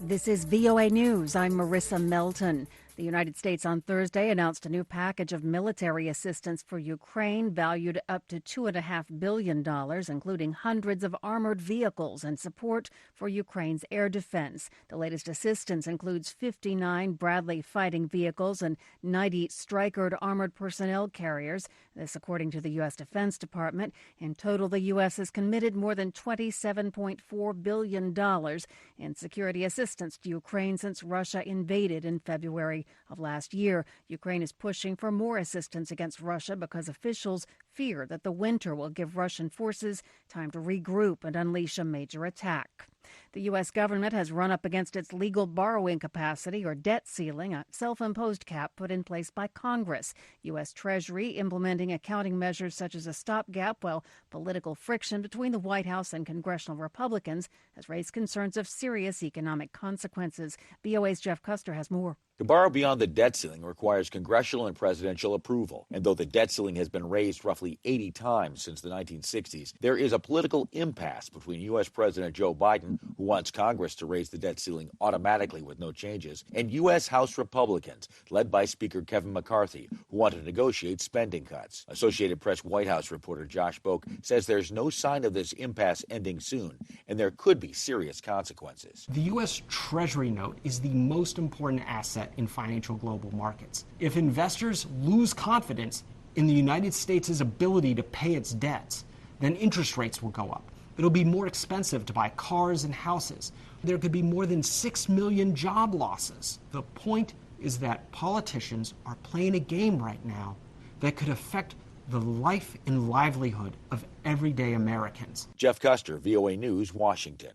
This is VOA News. I'm Marissa Melton. The United States on Thursday announced a new package of military assistance for Ukraine valued up to $2.5 billion, including hundreds of armored vehicles and support for Ukraine's air defense. The latest assistance includes 59 Bradley fighting vehicles and 90 Stryker armored personnel carriers. This, according to the U.S. Defense Department. In total, the U.S. has committed more than $27.4 billion in security assistance to Ukraine since Russia invaded in February of last year. Ukraine is pushing for more assistance against Russia because officials fear that the winter will give Russian forces time to regroup and unleash a major attack. The U.S. government has run up against its legal borrowing capacity or debt ceiling, a self-imposed cap put in place by Congress. U.S. Treasury implementing accounting measures such as a stopgap, while political friction between the White House and congressional Republicans has raised concerns of serious economic consequences. VOA's Jeff Custer has more. To borrow beyond the debt ceiling requires congressional and presidential approval. And though the debt ceiling has been raised roughly 80 times since the 1960s, there is a political impasse between U.S. President Joe Biden, who wants Congress to raise the debt ceiling automatically with no changes, and U.S. House Republicans, led by Speaker Kevin McCarthy, who want to negotiate spending cuts. Associated Press White House reporter Josh Boak says there's no sign of this impasse ending soon, and there could be serious consequences. The U.S. Treasury note is the most important asset in financial global markets. If investors lose confidence in the United States' ability to pay its debts, then interest rates will go up. It'll be more expensive to buy cars and houses. There could be more than 6 million job losses. The point is that politicians are playing a game right now that could affect the life and livelihood of everyday Americans. Jeff Custer, VOA News, Washington.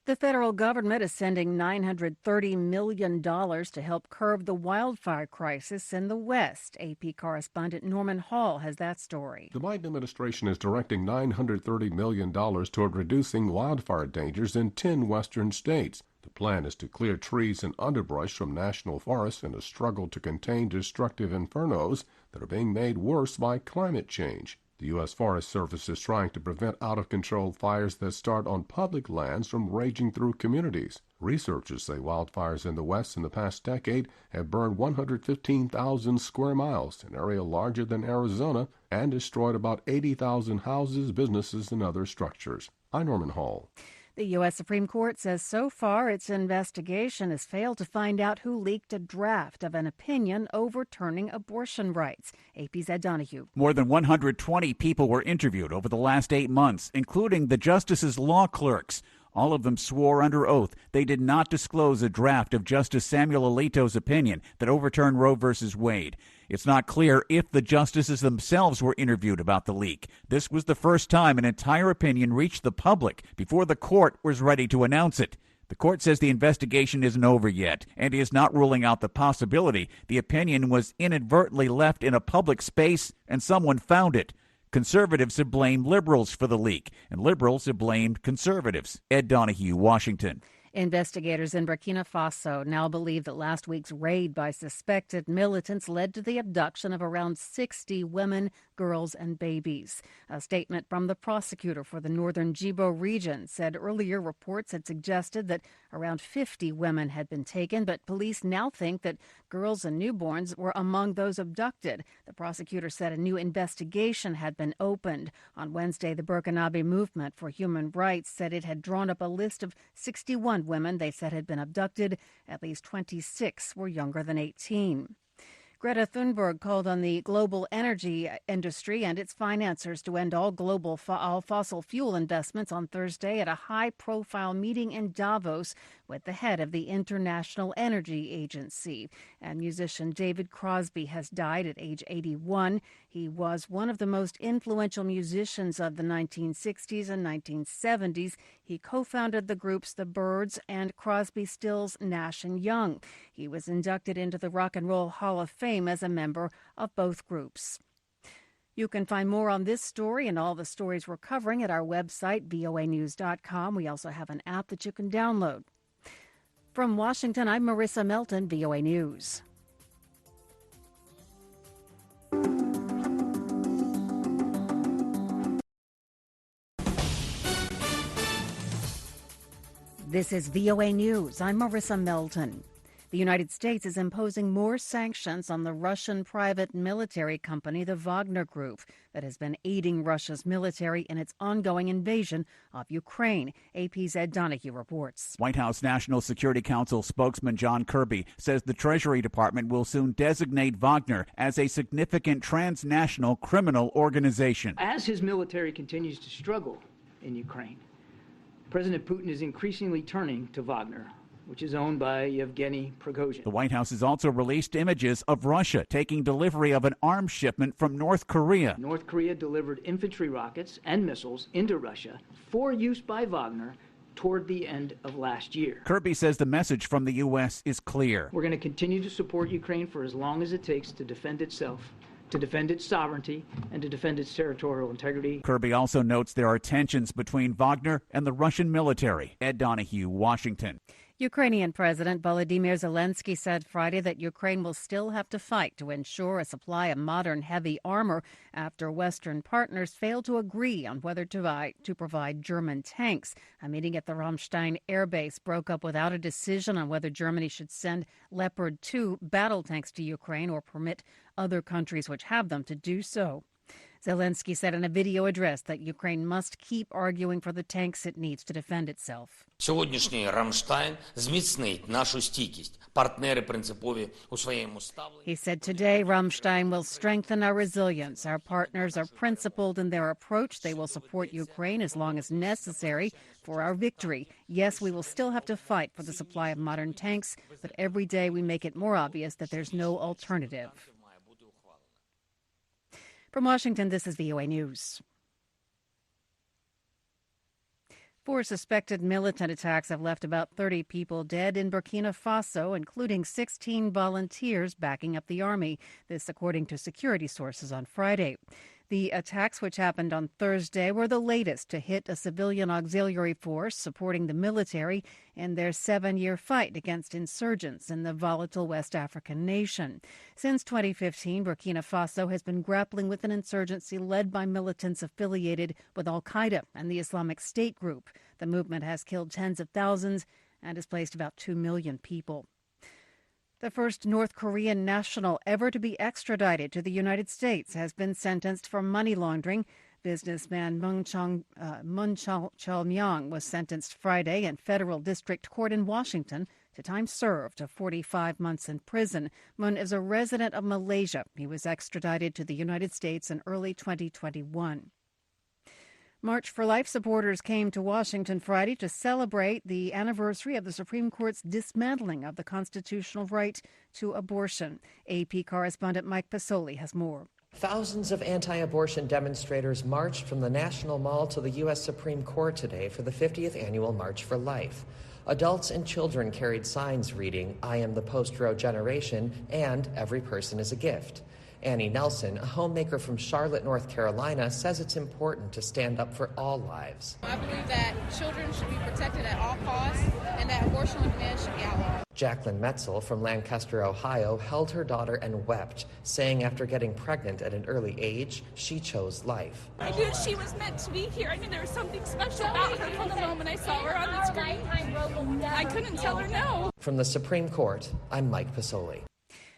The federal government is sending $930 million to help curb the wildfire crisis in the West. AP correspondent Norman Hall has that story. The Biden administration is directing $930 million toward reducing wildfire dangers in 10 western states. The plan is to clear trees and underbrush from national forests in a struggle to contain destructive infernos that are being made worse by climate change. The U.S. Forest Service is trying to prevent out-of-control fires that start on public lands from raging through communities. Researchers say wildfires in the West in the past decade have burned 115,000 square miles, an area larger than Arizona, and destroyed about 80,000 houses, businesses, and other structures. I'm Norman Hall. The U.S. Supreme Court says so far its investigation has failed to find out who leaked a draft of an opinion overturning abortion rights. AP's Ed Donahue. More than 120 people were interviewed over the last 8 months, including the justices' law clerks. All of them swore under oath they did not disclose a draft of Justice Samuel Alito's opinion that overturned Roe v. Wade. It's not clear if the justices themselves were interviewed about the leak. This was the first time an entire opinion reached the public before the court was ready to announce it. The court says the investigation isn't over yet and is not ruling out the possibility the opinion was inadvertently left in a public space and someone found it. Conservatives have blamed liberals for the leak, and liberals have blamed conservatives. Ed Donahue, Washington. Investigators in Burkina Faso now believe that last week's raid by suspected militants led to the abduction of around 60 women, girls, and babies. A statement from the prosecutor for the northern Djibo region said earlier reports had suggested that around 50 women had been taken, but police now think that girls and newborns were among those abducted. The prosecutor said a new investigation had been opened. On Wednesday, the Burkinabe Movement for Human Rights said it had drawn up a list of 61 women they said had been abducted. At least 26 were younger than 18. Greta Thunberg called on the global energy industry and its financiers to end all global fossil fuel investments on Thursday at a high-profile meeting in Davos with the head of the International Energy Agency. And musician David Crosby has died at age 81. He was one of the most influential musicians of the 1960s and 1970s. He co-founded the groups The Byrds and Crosby, Stills, Nash & Young. He was inducted into the Rock and Roll Hall of Fame as a member of both groups. You can find more on this story and all the stories we're covering at our website, voanews.com. We also have an app that you can download. From Washington, I'm Marissa Melton, VOA News. This is VOA News. I'm Marissa Melton. The United States is imposing more sanctions on the Russian private military company, the Wagner Group, that has been aiding Russia's military in its ongoing invasion of Ukraine. AP's Ed Donahue reports. White House National Security Council spokesman John Kirby says the Treasury Department will soon designate Wagner as a significant transnational criminal organization. As his military continues to struggle in Ukraine, President Putin is increasingly turning to Wagner, which is owned by Yevgeny Prigozhin. The White House has also released images of Russia taking delivery of an arms shipment from North Korea. North Korea delivered infantry rockets and missiles into Russia for use by Wagner toward the end of last year. Kirby says the message from the U.S. is clear. We're going to continue to support Ukraine for as long as it takes to defend itself, to defend its sovereignty, and to defend its territorial integrity. Kirby also notes there are tensions between Wagner and the Russian military. Ed Donahue, Washington. Ukrainian President Volodymyr Zelensky said Friday that Ukraine will still have to fight to ensure a supply of modern heavy armor after Western partners failed to agree on whether to provide German tanks. A meeting at the Ramstein air base broke up without a decision on whether Germany should send Leopard 2 battle tanks to Ukraine or permit other countries which have them to do so. Zelensky said in a video address that Ukraine must keep arguing for the tanks it needs to defend itself. Сьогоднішній Рамштайн зміцнить нашу стійкість. Партнери принципові у своєму ставленні. He said today Ramstein will strengthen our resilience. Our partners are principled in their approach. They will support Ukraine as long as necessary for our victory. Yes, we will still have to fight for the supply of modern tanks, but every day we make it more obvious that there's no alternative. From Washington, this is VOA News. 4 suspected militant attacks have left about 30 people dead in Burkina Faso, including 16 volunteers backing up the army. This according to security sources on Friday. The attacks, which happened on Thursday, were the latest to hit a civilian auxiliary force supporting the military in their 7-year fight against insurgents in the volatile West African nation. Since 2015, Burkina Faso has been grappling with an insurgency led by militants affiliated with al-Qaeda and the Islamic State group. The movement has killed tens of thousands and displaced about 2 million people. The first North Korean national ever to be extradited to the United States has been sentenced for money laundering. Businessman Moon Chol-myong was sentenced Friday in federal district court in Washington to time served of 45 months in prison. Moon is a resident of Malaysia. He was extradited to the United States in early 2021. March for Life supporters came to Washington Friday to celebrate the anniversary of the Supreme Court's dismantling of the constitutional right to abortion. AP correspondent Mike Pasoli has more. Thousands of anti-abortion demonstrators marched from the National Mall to the U.S. Supreme Court today for the 50th annual March for Life. Adults and children carried signs reading, "I am the post-Roe generation," and "Every person is a gift." Annie Nelson, a homemaker from Charlotte, North Carolina, says it's important to stand up for all lives. I believe that children should be protected at all costs and that abortion on demand should be outlawed. Jacqueline Metzel from Lancaster, Ohio, held her daughter and wept, saying after getting pregnant at an early age, she chose life. I knew she was meant to be here. I knew there was something special about her from the moment I saw her on the screen. I couldn't tell her no. From the Supreme Court, I'm Mike Pasoli.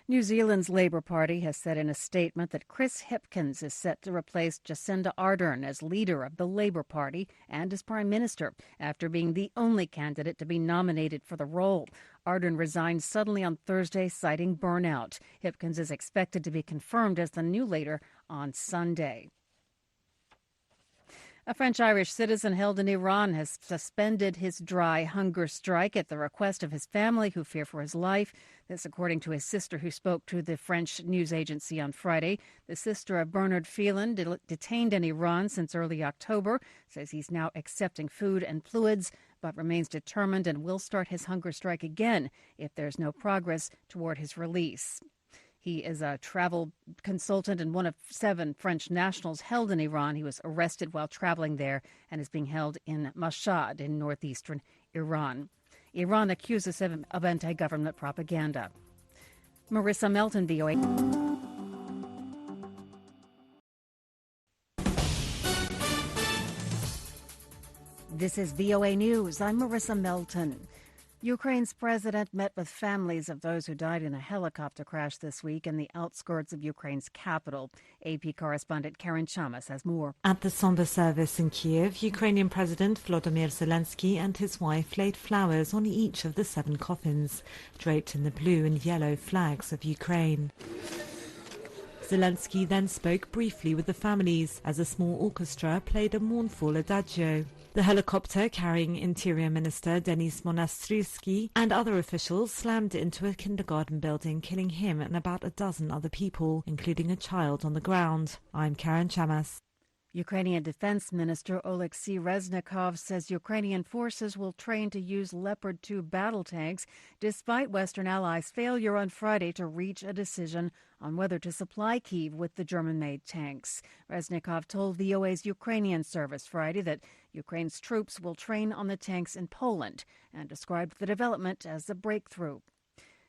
New Zealand's Labour Party has said in a statement that Chris Hipkins is set to replace Jacinda Ardern as leader of the Labour Party and as Prime Minister after being the only candidate to be nominated for the role. Ardern resigned suddenly on Thursday, citing burnout. Hipkins is expected to be confirmed as the new leader on Sunday. A French-Irish citizen held in Iran has suspended his dry hunger strike at the request of his family, who fear for his life. This according to his sister, who spoke to the French news agency on Friday. The sister of Bernard Phelan, detained in Iran since early October, says he's now accepting food and fluids, but remains determined and will start his hunger strike again if there's no progress toward his release. He is a travel consultant and one of 7 French nationals held in Iran. He was arrested while traveling there and is being held in Mashhad in northeastern Iran. Iran accuses him of anti-government propaganda. Marissa Melton, VOA. This is VOA News. I'm Marissa Melton. Ukraine's president met with families of those who died in a helicopter crash this week in the outskirts of Ukraine's capital. AP correspondent Karen Chamas has more. At the somber service in Kiev, Ukrainian President Volodymyr Zelensky and his wife laid flowers on each of the 7 coffins, draped in the blue and yellow flags of Ukraine. Zelensky then spoke briefly with the families as a small orchestra played a mournful adagio. The helicopter carrying Interior Minister Denis Monastyrski and other officials slammed into a kindergarten building, killing him and about a dozen other people, including a child on the ground. I'm Karen Chamas. Ukrainian Defense Minister Oleksiy Reznikov says Ukrainian forces will train to use Leopard 2 battle tanks despite Western allies' failure on Friday to reach a decision on whether to supply Kyiv with the German-made tanks. Reznikov told VOA's Ukrainian service Friday that Ukraine's troops will train on the tanks in Poland and described the development as a breakthrough.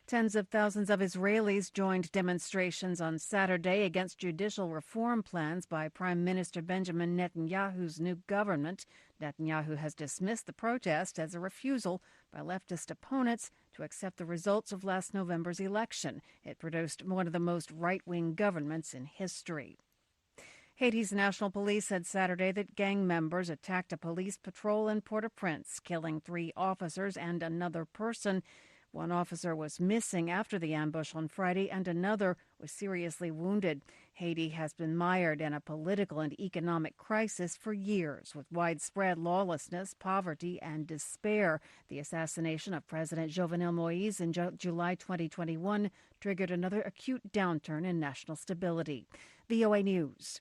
Tens of thousands of Israelis joined demonstrations on Saturday against judicial reform plans by Prime Minister Benjamin Netanyahu's new government. Netanyahu has dismissed the protest as a refusal by leftist opponents to accept the results of last November's election. It produced one of the most right-wing governments in history. Haiti's National Police said Saturday that gang members attacked a police patrol in Port-au-Prince, killing 3 officers and another person. One officer was missing after the ambush on Friday, and another was seriously wounded. Haiti has been mired in a political and economic crisis for years, with widespread lawlessness, poverty, and despair. The assassination of President Jovenel Moïse in July 2021 triggered another acute downturn in national stability. VOA News.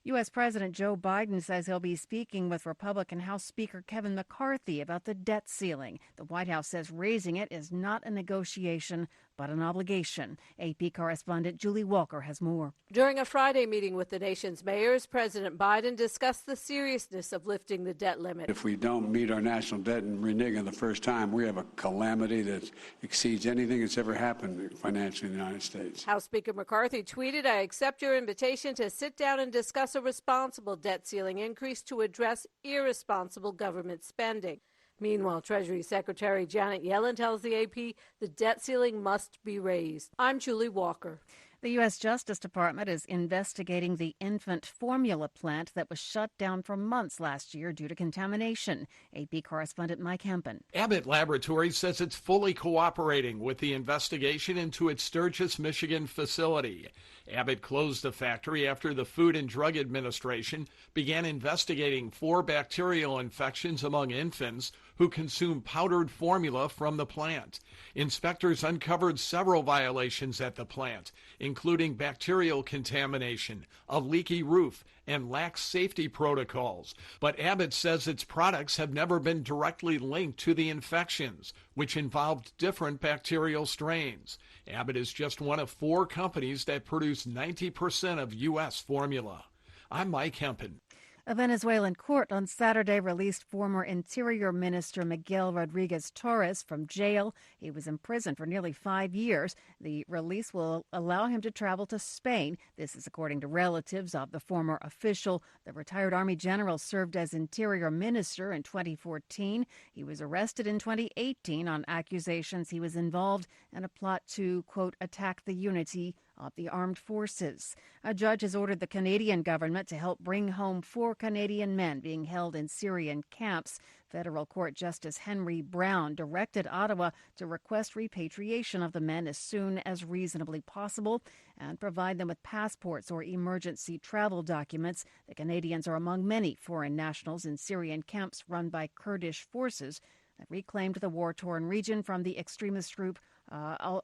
U.S. President Joe Biden says he'll be speaking with Republican House Speaker Kevin McCarthy about the debt ceiling. The White House says raising it is not a negotiation, but an obligation. AP correspondent Julie Walker has more. During a Friday meeting with the nation's mayors, President Biden discussed the seriousness of lifting the debt limit. If we don't meet our national debt and renege on the first time, we have a calamity that exceeds anything that's ever happened financially in the United States. House Speaker McCarthy tweeted, "I accept your invitation to sit down and discuss a responsible debt ceiling increase to address irresponsible government spending." Meanwhile, Treasury Secretary Janet Yellen tells the AP the debt ceiling must be raised. I'm Julie Walker. The U.S. Justice Department is investigating the infant formula plant that was shut down for months last year due to contamination. AP correspondent Mike Hempen. Abbott Laboratories says it's fully cooperating with the investigation into its Sturgis, Michigan facility. Abbott closed the factory after the Food and Drug Administration began investigating 4 bacterial infections among infants who consume powdered formula from the plant. Inspectors uncovered several violations at the plant, including bacterial contamination, a leaky roof, and lax safety protocols. But Abbott says its products have never been directly linked to the infections, which involved different bacterial strains. Abbott is just one of 4 companies that produce 90% of U.S. formula. I'm Mike Hempen. A Venezuelan court on Saturday released former Interior Minister Miguel Rodriguez-Torres from jail. He was imprisoned for nearly 5 years. The release will allow him to travel to Spain. This is according to relatives of the former official. The retired Army general served as Interior Minister in 2014. He was arrested in 2018 on accusations he was involved in a plot to, quote, attack the unity of the armed forces. A judge has ordered the Canadian government to help bring home 4 Canadian men being held in Syrian camps. Federal Court Justice Henry Brown directed Ottawa to request repatriation of the men as soon as reasonably possible and provide them with passports or emergency travel documents. The Canadians are among many foreign nationals in Syrian camps run by Kurdish forces that reclaimed the war-torn region from the extremist group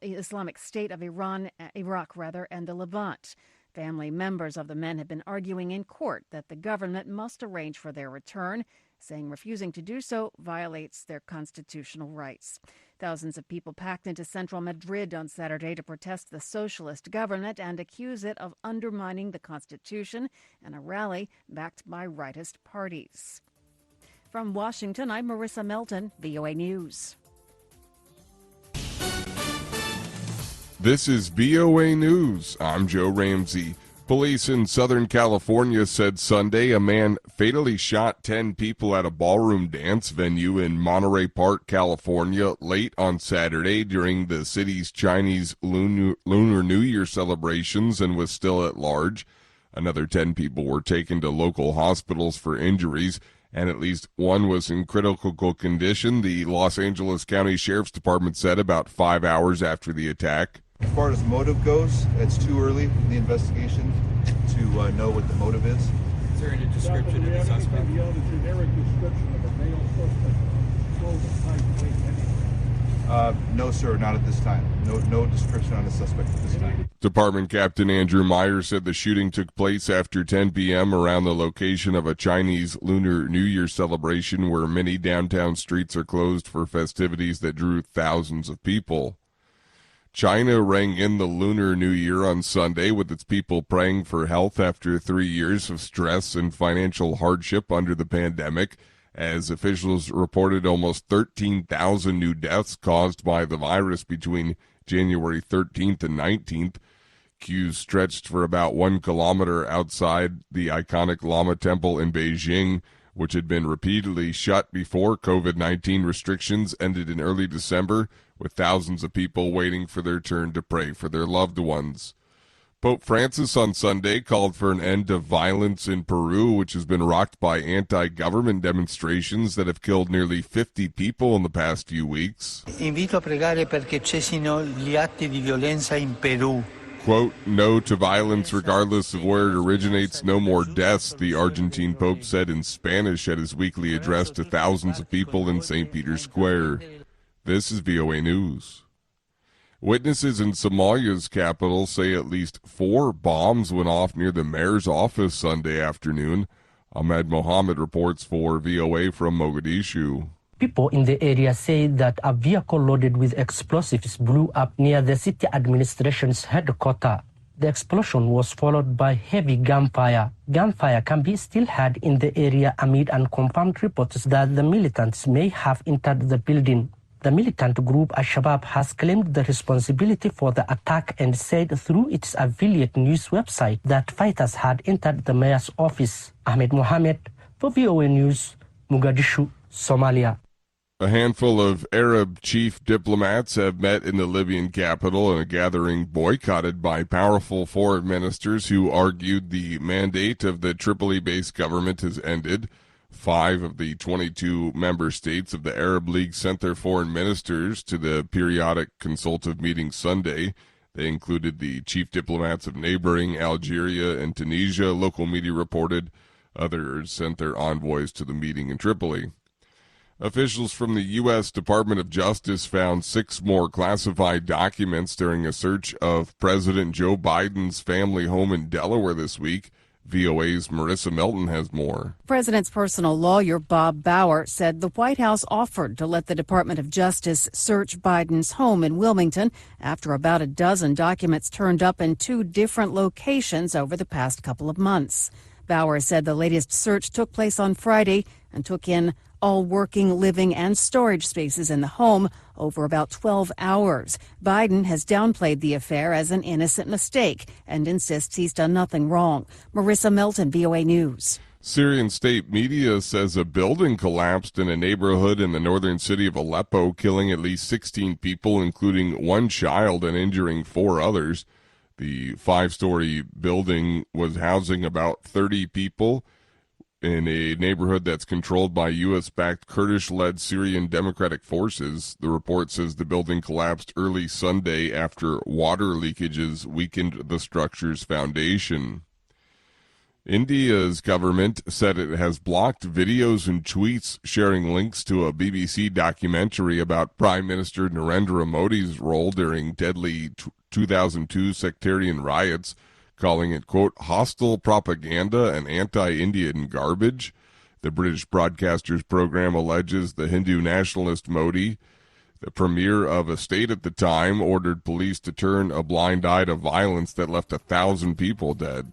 Islamic State of Iraq, and the Levant. Family members of the men have been arguing in court that the government must arrange for their return, saying refusing to do so violates their constitutional rights. Thousands of people packed into central Madrid on Saturday to protest the socialist government and accuse it of undermining the Constitution in a rally backed by rightist parties. From Washington, I'm Marissa Melton, VOA News. This is VOA News. I'm Joe Ramsey. Police in Southern California said Sunday a man fatally shot 10 people at a ballroom dance venue in Monterey Park, California, late on Saturday during the city's Chinese Lunar New Year celebrations and was still at large. Another 10 people were taken to local hospitals for injuries, and at least one was in critical condition, the Los Angeles County Sheriff's Department said about 5 hours after the attack. As far as motive goes, it's too early in the investigation to know what the motive is. Is there any description of the suspect? Have you held a generic description of a male suspect? No, sir, not at this time. No description on the suspect at this time. Department Captain Andrew Meyer said the shooting took place after 10 p.m. around the location of a Chinese Lunar New Year celebration where many downtown streets are closed for festivities that drew thousands of people. China rang in the Lunar New Year on Sunday with its people praying for health after 3 years of stress and financial hardship under the pandemic, as officials reported almost 13,000 new deaths caused by the virus between January 13th and 19th. Queues stretched for about 1 kilometer outside the iconic Lama Temple in Beijing, which had been repeatedly shut before COVID-19 restrictions ended in early December, with thousands of people waiting for their turn to pray for their loved ones. Pope Francis on Sunday called for an end to violence in Peru, which has been rocked by anti-government demonstrations that have killed nearly 50 people in the past few weeks. Invito a pregare perché cessino gli atti di violenza in Perù. Quote, no to violence regardless of where it originates, no more deaths, the Argentine Pope said in Spanish at his weekly address to thousands of people in St. Peter's Square. This is VOA News. Witnesses in Somalia's capital say at least 4 bombs went off near the mayor's office Sunday afternoon. Ahmed Mohammed reports for VOA from Mogadishu. People in the area say that a vehicle loaded with explosives blew up near the city administration's headquarters. The explosion was followed by heavy gunfire. Gunfire can be still heard in the area amid unconfirmed reports that the militants may have entered the building. The militant group Al-Shabaab has claimed the responsibility for the attack and said through its affiliate news website that fighters had entered the mayor's office. Ahmed Mohammed for VOA News, Mogadishu, Somalia. A handful of Arab chief diplomats have met in the Libyan capital in a gathering boycotted by powerful foreign ministers who argued the mandate of the Tripoli-based government has ended. 5 of the 22 member states of the Arab League sent their foreign ministers to the periodic consultative meeting Sunday. They included the chief diplomats of neighboring Algeria and Tunisia, local media reported. Others sent their envoys to the meeting in Tripoli. Officials from the U.S. Department of Justice found 6 more classified documents during a search of President Joe Biden's family home in Delaware this week. VOA's Marissa Melton has more. President's personal lawyer, Bob Bauer, said the White House offered to let the Department of Justice search Biden's home in Wilmington after about a dozen documents turned up in 2 different locations over the past couple of months. Bauer said the latest search took place on Friday and took in all working, living, and storage spaces in the home over about 12 hours. Biden has downplayed the affair as an innocent mistake and insists he's done nothing wrong. Marissa Melton, VOA News. Syrian state media says a building collapsed in a neighborhood in the northern city of Aleppo, killing at least 16 people, including 1 child, and injuring 4 others. The 5-story building was housing about 30 people in a neighborhood that's controlled by U.S.-backed Kurdish-led Syrian Democratic Forces. The report says the building collapsed early Sunday after water leakages weakened the structure's foundation. India's government said it has blocked videos and tweets sharing links to a BBC documentary about Prime Minister Narendra Modi's role during deadly 2002 sectarian riots, calling it, quote, hostile propaganda and anti-Indian garbage. The British broadcaster's program alleges the Hindu nationalist Modi, the premier of a state at the time, ordered police to turn a blind eye to violence that left 1,000 people dead.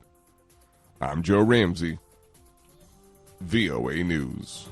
I'm Joe Ramsey, VOA News.